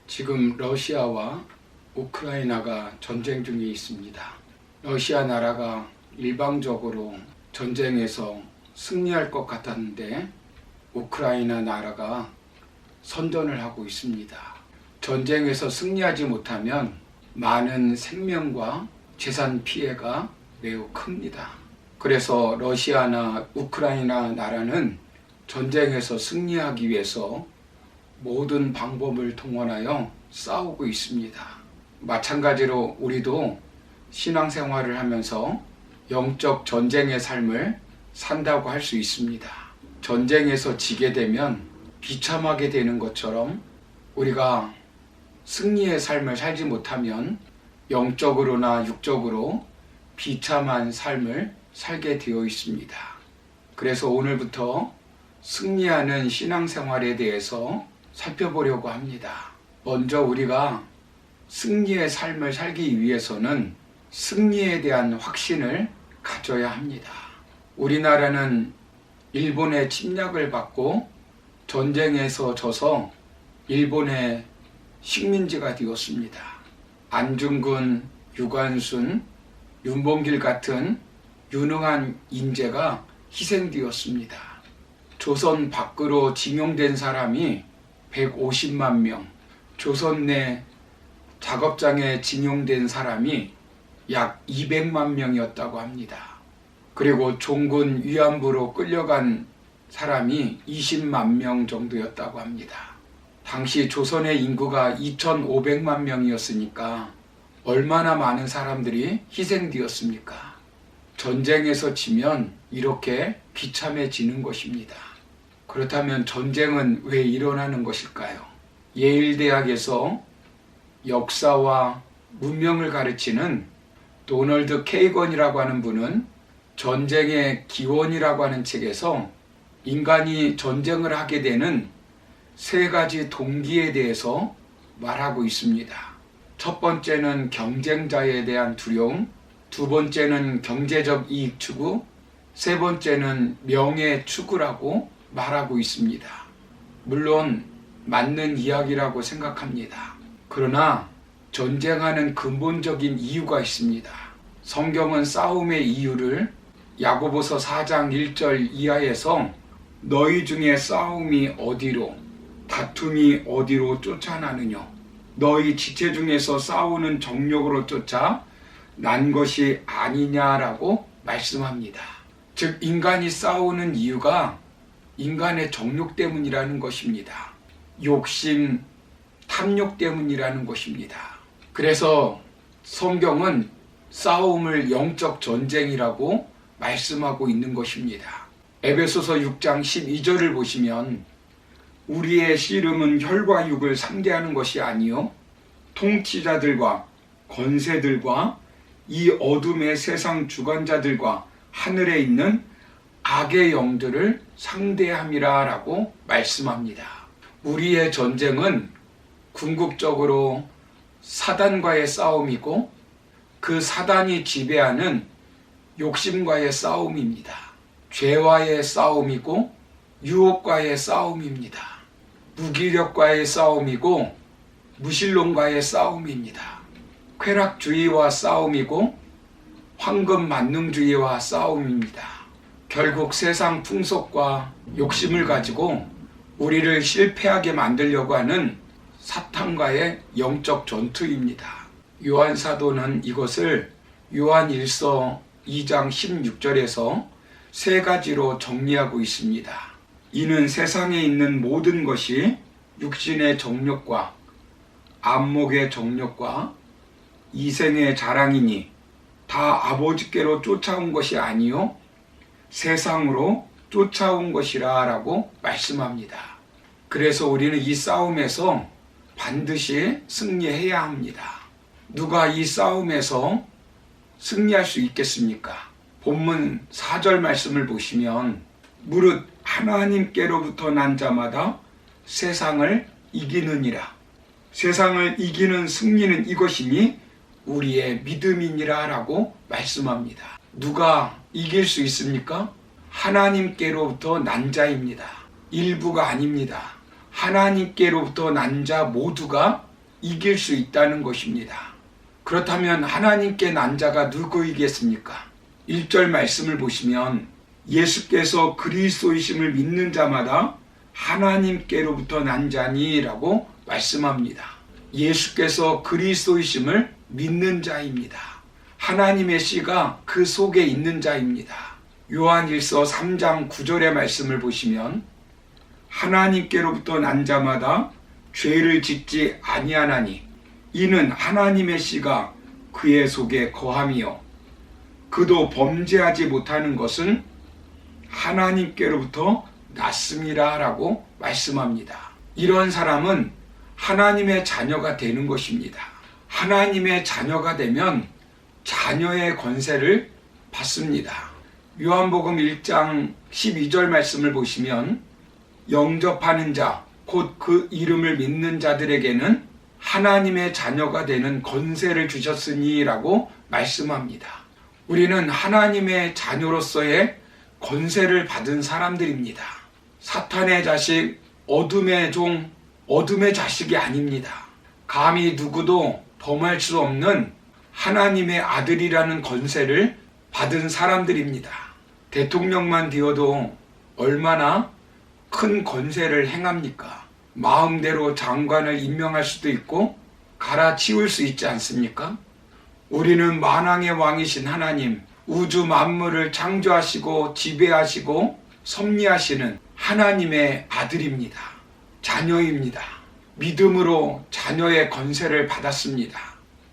지금 러시아와 우크라이나가 전쟁 중에 있습니다. 러시아 나라가 일방적으로 전쟁에서 승리할 것 같았는데 우크라이나 나라가 선전을 하고 있습니다. 전쟁에서 승리하지 못하면 많은 생명과 재산 피해가 매우 큽니다. 그래서 러시아나 우크라이나 나라는 전쟁에서 승리하기 위해서 모든 방법을 동원하여 싸우고 있습니다. 마찬가지로 우리도 신앙생활을 하면서 영적 전쟁의 삶을 산다고 할 수 있습니다. 전쟁에서 지게 되면 비참하게 되는 것처럼 우리가 승리의 삶을 살지 못하면 영적으로나 육적으로 비참한 삶을 살게 되어 있습니다. 그래서 오늘부터 승리하는 신앙생활에 대해서 살펴보려고 합니다. 먼저 우리가 승리의 삶을 살기 위해서는 승리에 대한 확신을 가져야 합니다. 우리나라는 일본의 침략을 받고 전쟁에서 져서 일본의 식민지가 되었습니다. 안중근, 유관순, 윤봉길 같은 유능한 인재가 희생되었습니다. 조선 밖으로 징용된 사람이 150만 명, 조선 내 작업장에 징용된 사람이 약 200만 명이었다고 합니다. 그리고 종군 위안부로 끌려간 사람이 20만 명 정도였다고 합니다. 당시 조선의 인구가 2,500만 명이었으니까 얼마나 많은 사람들이 희생되었습니까? 전쟁에서 지면 이렇게 비참해지는 것입니다. 그렇다면 전쟁은 왜 일어나는 것일까요? 예일대학에서 역사와 문명을 가르치는 도널드 케이건이라고 하는 분은 전쟁의 기원이라고 하는 책에서 인간이 전쟁을 하게 되는 세 가지 동기에 대해서 말하고 있습니다. 첫 번째는 경쟁자에 대한 두려움, 두 번째는 경제적 이익 추구, 세 번째는 명예 추구라고 말하고 있습니다. 물론 맞는 이야기라고 생각합니다. 그러나 전쟁하는 근본적인 이유가 있습니다. 성경은 싸움의 이유를 야고보서 4장 1절 이하에서 너희 중에 싸움이 어디로 다툼이 어디로 쫓아나느냐 너희 지체 중에서 싸우는 정욕으로 쫓아 난 것이 아니냐라고 말씀합니다. 즉 인간이 싸우는 이유가 인간의 정욕 때문이라는 것입니다. 욕심, 탐욕 때문이라는 것입니다. 그래서 성경은 싸움을 영적 전쟁이라고 말씀하고 있는 것입니다. 에베소서 6장 12절을 보시면 우리의 씨름은 혈과 육을 상대하는 것이 아니요 통치자들과 권세들과 이 어둠의 세상 주관자들과 하늘에 있는 악의 영들을 상대함이라 라고 말씀합니다. 우리의 전쟁은 궁극적으로 사단과의 싸움이고 그 사단이 지배하는 욕심과의 싸움입니다. 죄와의 싸움이고 유혹과의 싸움입니다. 무기력과의 싸움이고 무신론과의 싸움입니다. 쾌락주의와 싸움이고 황금 만능주의와 싸움입니다. 결국 세상 풍속과 욕심을 가지고 우리를 실패하게 만들려고 하는 사탄과의 영적 전투입니다. 요한 사도는 이것을 요한 1서 2장 16절에서 세 가지로 정리하고 있습니다. 이는 세상에 있는 모든 것이 육신의 정욕과 안목의 정욕과 이생의 자랑이니 다 아버지께로 쫓아온 것이 아니요 세상으로 쫓아온 것이라 라고 말씀합니다. 그래서 우리는 이 싸움에서 반드시 승리해야 합니다. 누가 이 싸움에서 승리할 수 있겠습니까? 본문 4절 말씀을 보시면 무릇 하나님께로부터 난 자마다 세상을 이기느니라. 세상을 이기는 승리는 이것이니 우리의 믿음이니라 라고 말씀합니다. 누가 이길 수 있습니까? 하나님께로부터 난 자입니다. 일부가 아닙니다. 하나님께로부터 난 자 모두가 이길 수 있다는 것입니다. 그렇다면 하나님께 난 자가 누구이겠습니까? 1절 말씀을 보시면 예수께서 그리스도이심을 믿는 자마다 하나님께로부터 난 자니라고 말씀합니다. 예수께서 그리스도이심을 믿는 자입니다. 하나님의 씨가 그 속에 있는 자입니다. 요한일서 3장 9절의 말씀을 보시면 하나님께로부터 난 자마다 죄를 짓지 아니하나니 이는 하나님의 씨가 그의 속에 거함이요 그도 범죄하지 못하는 것은 하나님께로부터 났음이라 라고 말씀합니다. 이런 사람은 하나님의 자녀가 되는 것입니다. 하나님의 자녀가 되면 자녀의 권세를 받습니다. 요한복음 1장 12절 말씀을 보시면 영접하는 자, 곧 그 이름을 믿는 자들에게는 하나님의 자녀가 되는 권세를 주셨으니 라고 말씀합니다. 우리는 하나님의 자녀로서의 권세를 받은 사람들입니다. 사탄의 자식, 어둠의 종, 어둠의 자식이 아닙니다. 감히 누구도 범할 수 없는 하나님의 아들이라는 권세를 받은 사람들입니다. 대통령만 되어도 얼마나 큰 권세를 행합니까? 마음대로 장관을 임명할 수도 있고 갈아치울 수 있지 않습니까? 우리는 만왕의 왕이신 하나님, 우주 만물을 창조하시고 지배하시고 섭리하시는 하나님의 아들입니다. 자녀입니다. 믿음으로 자녀의 권세를 받았습니다.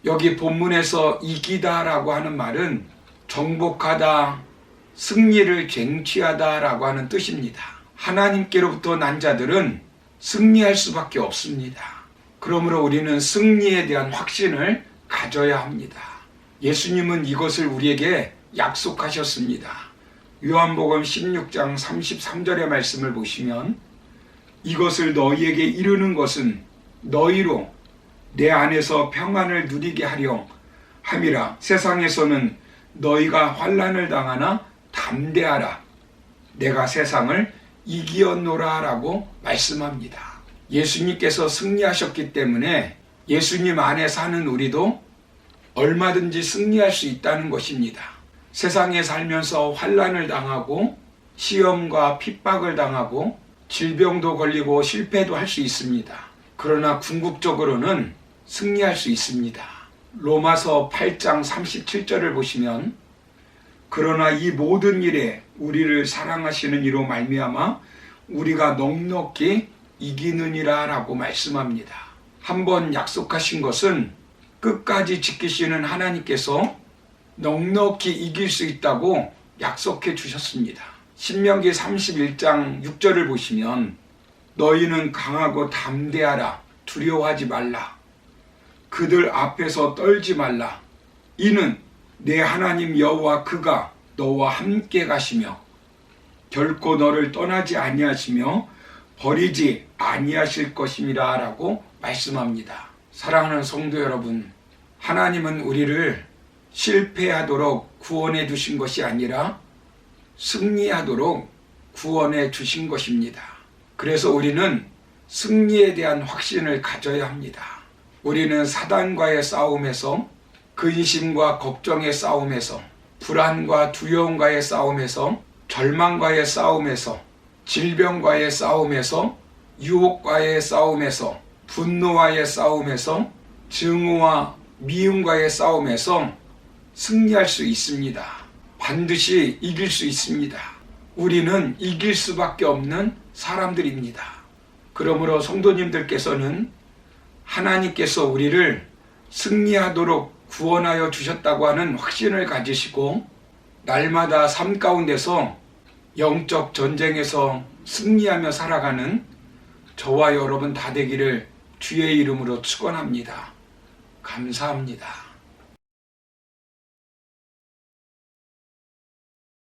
여기 본문에서 이기다라고 하는 말은 정복하다, 승리를 쟁취하다라고 하는 뜻입니다. 하나님께로부터 난 자들은 승리할 수밖에 없습니다. 그러므로 우리는 승리에 대한 확신을 가져야 합니다. 예수님은 이것을 우리에게 약속하셨습니다. 요한복음 16장 33절의 말씀을 보시면 이것을 너희에게 이르는 것은 너희로 내 안에서 평안을 누리게 하려 함이라. 세상에서는 너희가 환난을 당하나 담대하라. 내가 세상을 이기었노라 라고 말씀합니다. 예수님께서 승리하셨기 때문에 예수님 안에 사는 우리도 얼마든지 승리할 수 있다는 것입니다. 세상에 살면서 환난을 당하고 시험과 핍박을 당하고 질병도 걸리고 실패도 할 수 있습니다. 그러나 궁극적으로는 승리할 수 있습니다. 로마서 8장 37절을 보시면 그러나 이 모든 일에 우리를 사랑하시는 이로 말미암아 우리가 넉넉히 이기느니라 라고 말씀합니다. 한번 약속하신 것은 끝까지 지키시는 하나님께서 넉넉히 이길 수 있다고 약속해 주셨습니다. 신명기 31장 6절을 보시면 너희는 강하고 담대하라. 두려워하지 말라. 그들 앞에서 떨지 말라. 이는 내 하나님 여호와 그가 너와 함께 가시며 결코 너를 떠나지 아니하시며 버리지 아니하실 것임이라 라고 말씀합니다. 사랑하는 성도 여러분, 하나님은 우리를 실패하도록 구원해 주신 것이 아니라 승리하도록 구원해 주신 것입니다. 그래서 우리는 승리에 대한 확신을 가져야 합니다. 우리는 사단과의 싸움에서, 근심과 걱정의 싸움에서, 불안과 두려움과의 싸움에서, 절망과의 싸움에서, 질병과의 싸움에서, 유혹과의 싸움에서, 분노와의 싸움에서, 증오와 미움과의 싸움에서 승리할 수 있습니다. 반드시 이길 수 있습니다. 우리는 이길 수밖에 없는 사람들입니다. 그러므로 성도님들께서는 하나님께서 우리를 승리하도록 구원하여 주셨다고 하는 확신을 가지시고 날마다 삶 가운데서 영적 전쟁에서 승리하며 살아가는 저와 여러분 다 되기를 주의 이름으로 축원합니다. 감사합니다.